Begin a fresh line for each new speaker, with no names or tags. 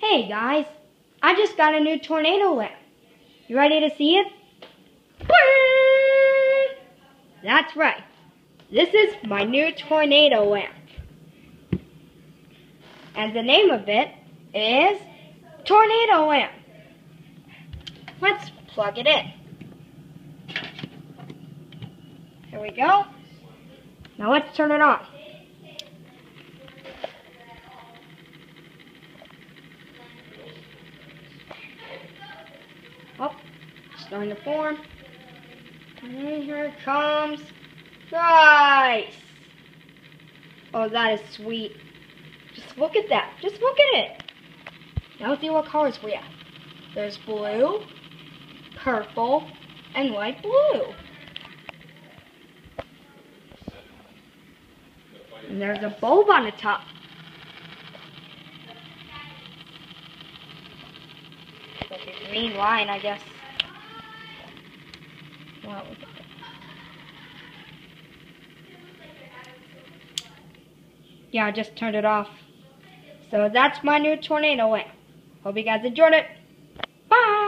Hey guys, I just got a new tornado lamp. You ready to see it? That's right. This is my new tornado lamp. And the name of it is Tornado Lamp. Let's plug it in. Here we go. Now let's turn it on. Oh, it's starting to form. And here it comes. Nice! Oh, that is sweet. Just look at that. Just look at it. Now let's see what colors we have. There's blue, purple, and light blue. And there's a bulb on the top. Like a green line, I guess. Wow, look at that. Yeah, I just turned it off. So that's my new tornado lamp. Hope you guys enjoyed it. Bye!